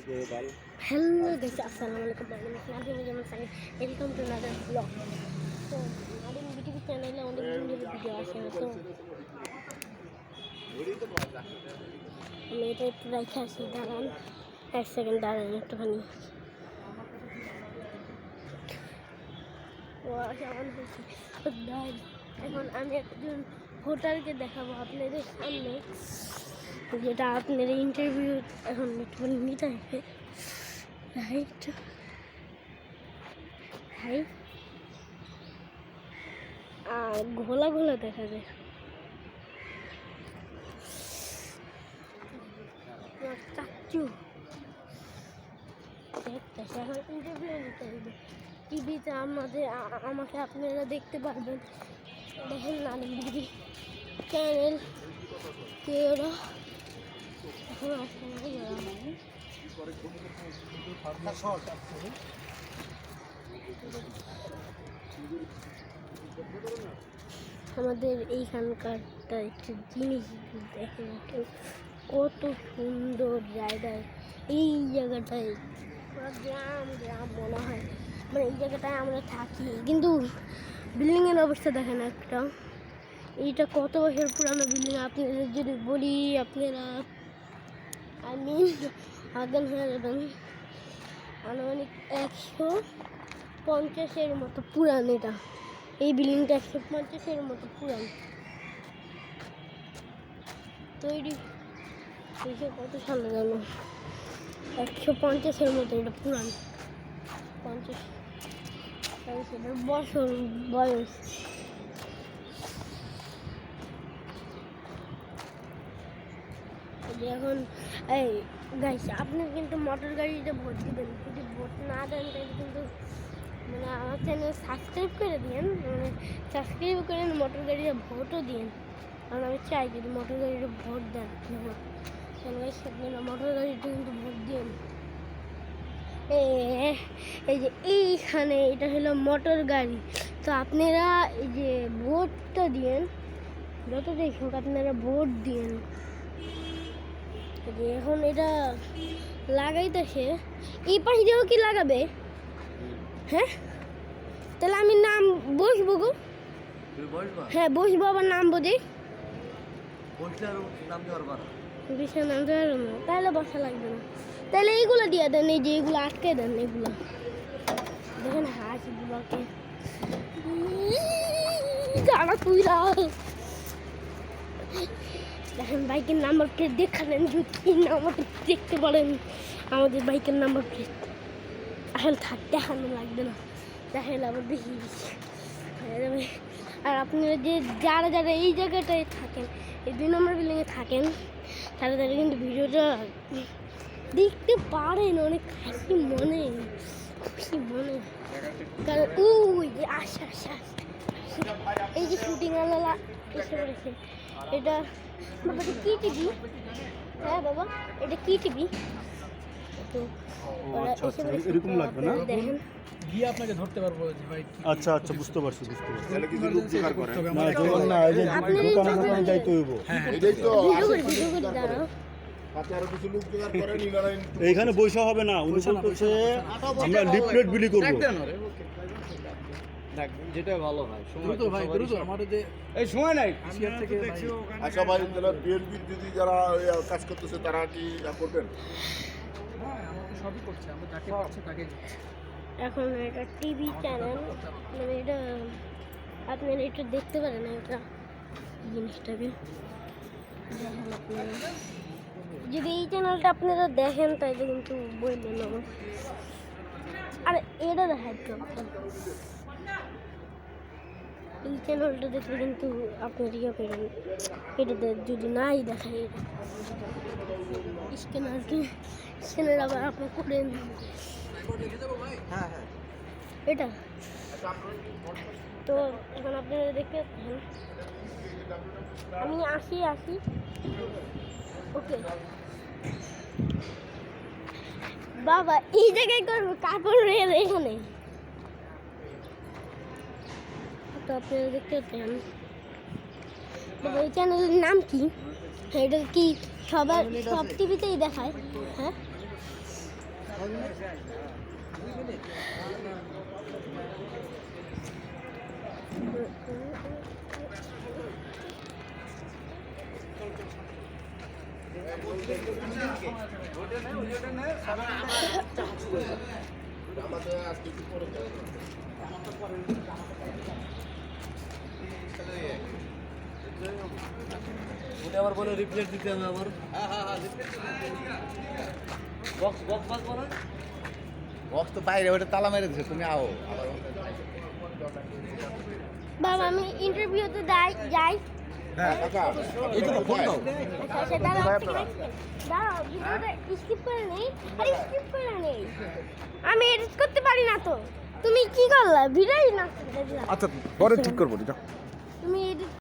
Hello guys, আসসালামু আলাইকুম। Welcome to another blog. তো আমাদের বিটিভি চ্যানেলে অনেক দিন ধরে ভিডিও আসে না, তো আমি এটা একটু রেখে আসি। দাঁড়ান, এক সেকেন্ড দাঁড়ান একটুখানি। ও কেমন হয়েছে? এখন আমি একজন ভোটারকে দেখাবো আপনাদের সামনে, যেটা আপনার ইন্টারভিউ এখন একটুখানি নিতে হবে। রাইট, হাই, ঘোলা ঘোলা দেখা যায়। চাচু দেখতেছে, এখন ইন্টারভিউ নিতে হবে। টিভিতে আমাকে আপনারা দেখতে পারবেন। দেখেন না, বিটিভি চ্যানেল কে ওরা এখন আসে না। আমাদের এইখানকারটা একটা জিনিস দেখেন, কত সুন্দর জায়গায়। এই জায়গাটায় পুরো গ্রাম গ্রাম মনে হয়, মানে এই জায়গাটায় আমরা থাকি। কিন্তু বিল্ডিংয়ের অবস্থা দেখেন একটা, এইটা কত বছর পুরানো বিল্ডিং। আপনাদের যদি বলি, আপনারা আগান হয়ে যাবেন। আনুমানিক 150-এর মতো পুরান এটা। এই বিল্ডিংটা 150-এর মতো পুরান, তৈরি কত সালে জানো? 150-এর মতো এটা পুরান, 50 বছর বয়স। এখন এই গাইস, আপনি কিন্তু মোটর গাড়িতে ভোট দিবেন। যদি ভোট না দেন তাহলে কিন্তু মানে আমার চ্যানেল সাবস্ক্রাইব করে দিন, মানে সাবস্ক্রাইব করেন, মোটর গাড়িতে ভোটও দিন। কারণ আমি চাই যদি মোটর গাড়িতে ভোট দেন, আপনারা মোটর গাড়িতে কিন্তু ভোট দিন। এই যে এইখানে এটা হলো মোটর গাড়ি, তো আপনারা এই যে ভোটটা দিন, যতটাই হোক আপনারা ভোট দিন। এখন এটা লাগাইতেছে, এই পাশে দিয়েও কি লাগাবে? হ্যাঁ, তাহলে আমি নাম বসবো গো। হ্যাঁ বসবো, আবার নামবো যে বিশাল নামতে পারবো না, তাহলে বসা লাগবে না। তাহলে এইগুলো দিয়ে দেন, এই যে এইগুলো আটকে দেন। এগুলো দেখেন হাঁসগুলোকে জানা তুইরা দেখেন। বাইকের নাম্বার প্লেট দেখালেন, যদি নাম্বার দেখতে পারেন আমাদের বাইকের নাম্বার প্লেট। আসলে থাক, দেখানো লাগবে না, দেখালে আবার বেশি হয়ে যাবে। আর আপনারা যে যারা যারা এই জায়গাটায় থাকেন, এই 2 নম্বর বিল্ডিংয়ে থাকেন, তারা কিন্তু ভিডিওটা দেখতে পারেন। অনেক খুশি মনে, কারণ ওই যে আশা এই যে শুটিং আলাদা এসে পড়েছে। এটা বাবা, এটা কি টিভি? হ্যাঁ বাবা, এটা কি টিভি? তো এরকম লাগবে না, দেখেন গিয়ে আপনাকে ধরতে পারবো যে ভাই। আচ্ছা আচ্ছা, বুঝতে পারছি। তাহলে কিছু লোক জোগাড় করে না জোগাড় না, এই যে দোকানে যাইতে হইব। এটাই তো ভিডিও করে দাঁড়াও। আরো কিছু লোক জোগাড় করে নিলারাই। এইখানে বৈশা হবে না, উনি বলতেছে আমরা লিফলেট বিলি করব। যেটা ভালো হয় দ্রুত ভাই, দ্রুত আমাদের যে এই সময় নাই থেকে আচ্ছা ভাই, যারা বিএনপি যদি যারা কাজ করতেছে তারা কি করবেন? আমরা সবই করছি, আমরা যাকে পাচ্ছি তাকে দিচ্ছি। এখন এটা টিভি চ্যানেল, মানে এটা আপনারা একটু দেখতে পারেন। এটা জিনিসটাকে দেখেন আপনারা, যদি এই চ্যানেলটা আপনারা দেখেন তাইলে কিন্তু বলবেন আমার। আর এটা দেখাইতে এই চ্যানেলটা দেখলে কিন্তু আপনার ইয়ে করেন। এটাতে যদি নাই দেখায়, এটা স্ক্যানার আবার আপনি করেন। এটা তো এখন আপনারা দেখতে পাচ্ছেন। আমি আসি ওকে বাবা, এই জায়গায় করবো কাপড় এখানে। তো আপনারা দেখতে পাচ্ছেন বাবা, এই চ্যানেলের নাম কি? এটা কি সব টিভিতেই দেখায়? হ্যাঁ আমাদের আজকে একটু পরে ওটা আবার বলে রিপ্লেট দিতে হবে আবার। বক্স বক্স বক্স বলো। বক্স তো বাইরে ওটা তালা মেরে দিছে, তুমি আও। বাবা আমি ইন্টারভিউতে যাই। হ্যাঁ কাকা, এই তো ফোন দাও। আচ্ছা দাঁড়াও ভিডিওটা স্কিপ করে নেই। আরে স্কিপ করে নেই, আমি এডিট করতে পারি না তো। তুমি কি করলা ভিডিওই না আচ্ছা পরে ঠিক করবো এটা। তুমি এডিট